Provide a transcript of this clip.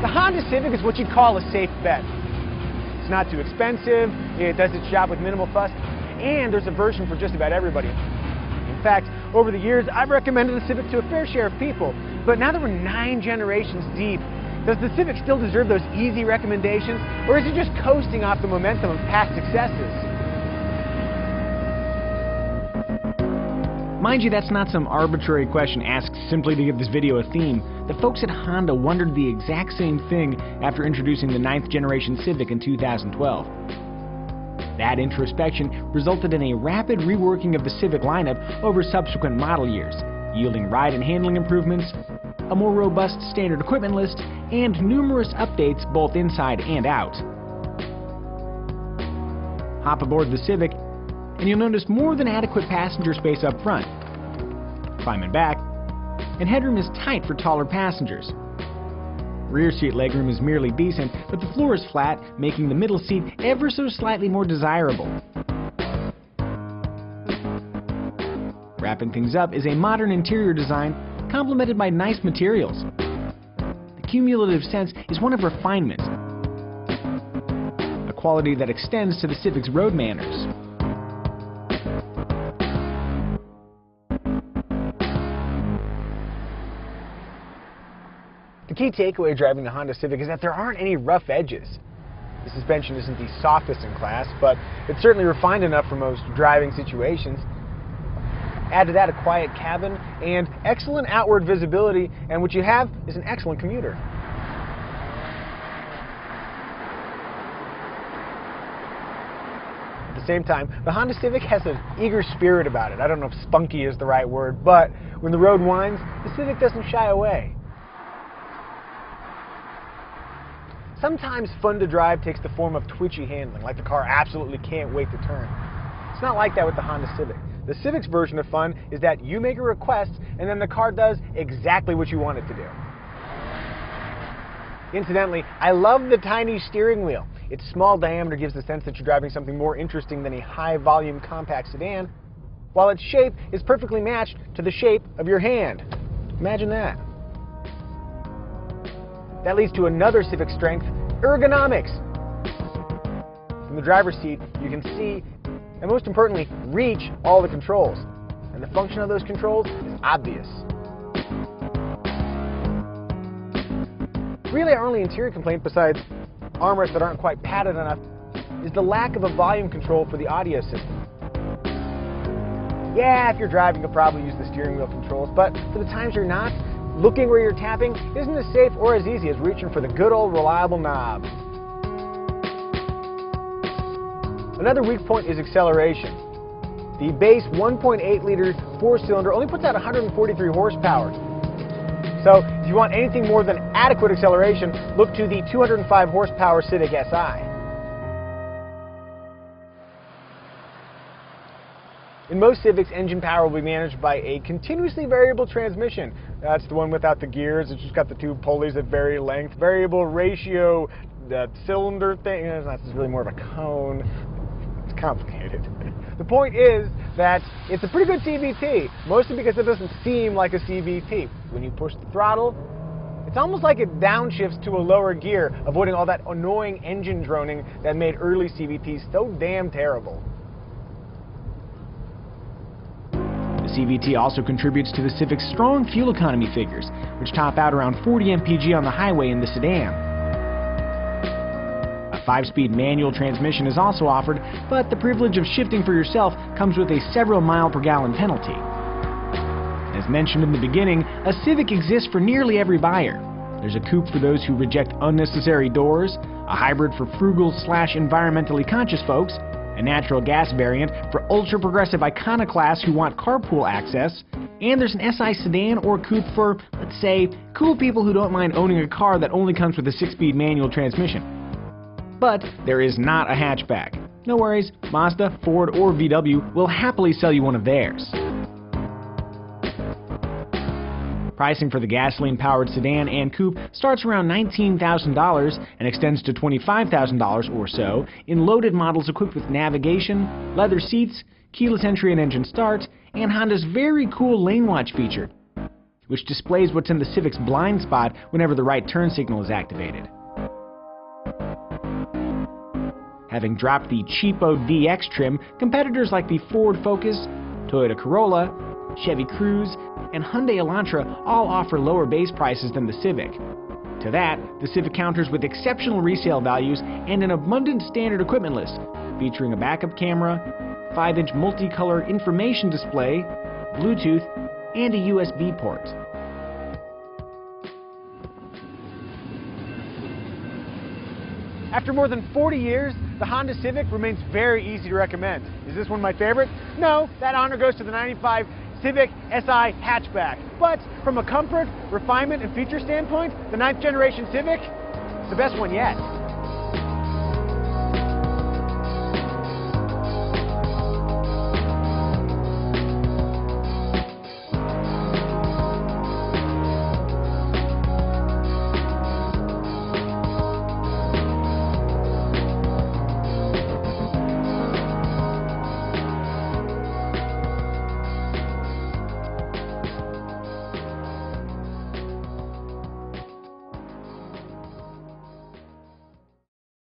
The Honda Civic is what you'd call a safe bet. It's not too expensive, it does its job with minimal fuss, and there's a version for just about everybody. In fact, over the years, I've recommended the Civic to a fair share of people, but now that we're 9 generations deep, does the Civic still deserve those easy recommendations, or is it just coasting off the momentum of past successes? Mind you, that's not some arbitrary question asked simply to give this video a theme. The folks at Honda wondered the exact same thing after introducing the 9th generation Civic in 2012. That introspection resulted in a rapid reworking of the Civic lineup over subsequent model years, yielding ride and handling improvements, a more robust standard equipment list, and numerous updates both inside and out. Hop aboard the Civic, and you'll notice more than adequate passenger space up front. Climb in back, and headroom is tight for taller passengers. Rear seat legroom is merely decent, but the floor is flat, making the middle seat ever so slightly more desirable. Wrapping things up is a modern interior design complemented by nice materials. The cumulative sense is one of refinement, a quality that extends to the Civic's road manners. The key takeaway driving the Honda Civic is that there aren't any rough edges. The suspension isn't the softest in class, but it's certainly refined enough for most driving situations. Add to that a quiet cabin and excellent outward visibility, and what you have is an excellent commuter. At the same time, the Honda Civic has an eager spirit about it. I don't know if spunky is the right word, but when the road winds, the Civic doesn't shy away. Sometimes fun to drive takes the form of twitchy handling, like the car absolutely can't wait to turn. It's not like that with the Honda Civic. The Civic's version of fun is that you make a request and then the car does exactly what you want it to do. Incidentally, I love the tiny steering wheel. Its small diameter gives the sense that you're driving something more interesting than a high-volume compact sedan, while its shape is perfectly matched to the shape of your hand. Imagine that. That leads to another Civic strength, ergonomics. From the driver's seat, you can see, and most importantly, reach all the controls. And the function of those controls is obvious. Really, our only interior complaint, besides armrests that aren't quite padded enough, is the lack of a volume control for the audio system. Yeah, if you're driving, you'll probably use the steering wheel controls, but for the times you're not, looking where you're tapping isn't as safe or as easy as reaching for the good old reliable knob. Another weak point is acceleration. The base 1.8-liter 4-cylinder only puts out 143 horsepower. So if you want anything more than adequate acceleration, look to the 205 horsepower Civic Si. In most Civics, engine power will be managed by a continuously variable transmission. That's the one without the gears. It's just got the 2 pulleys that vary length. Variable ratio, cylinder thing. It's really more of a cone. It's complicated. The point is that it's a pretty good CVT, mostly because it doesn't seem like a CVT. When you push the throttle, it's almost like it downshifts to a lower gear, avoiding all that annoying engine droning that made early CVTs so damn terrible. The CVT also contributes to the Civic's strong fuel economy figures, which top out around 40 mpg on the highway in the sedan. A 5-speed manual transmission is also offered, but the privilege of shifting for yourself comes with a several mile-per-gallon penalty. As mentioned in the beginning, a Civic exists for nearly every buyer. There's a coupe for those who reject unnecessary doors, a hybrid for frugal/environmentally conscious folks, a natural gas variant for ultra-progressive iconoclasts who want carpool access, and there's an SI sedan or coupe for, let's say, cool people who don't mind owning a car that only comes with a 6-speed manual transmission. But there is not a hatchback. No worries, Mazda, Ford, or VW will happily sell you one of theirs. Pricing for the gasoline-powered sedan and coupe starts around $19,000 and extends to $25,000 or so in loaded models equipped with navigation, leather seats, keyless entry and engine start, and Honda's very cool lane watch feature. which displays what's in the Civic's blind spot whenever the right turn signal is activated. Having dropped the cheapo DX trim, competitors like the Ford Focus, Toyota Corolla, Chevy Cruze, and Hyundai Elantra all offer lower base prices than the Civic. To that, the Civic counters with exceptional resale values and an abundant standard equipment list, featuring a backup camera, 5-inch multicolor information display, Bluetooth, and a USB port. After more than 40 years, the Honda Civic remains very easy to recommend. Is this one my favorite? No, that honor goes to the 95 Civic SI hatchback. But from a comfort, refinement, and feature standpoint, the 9th generation Civic is the best one yet.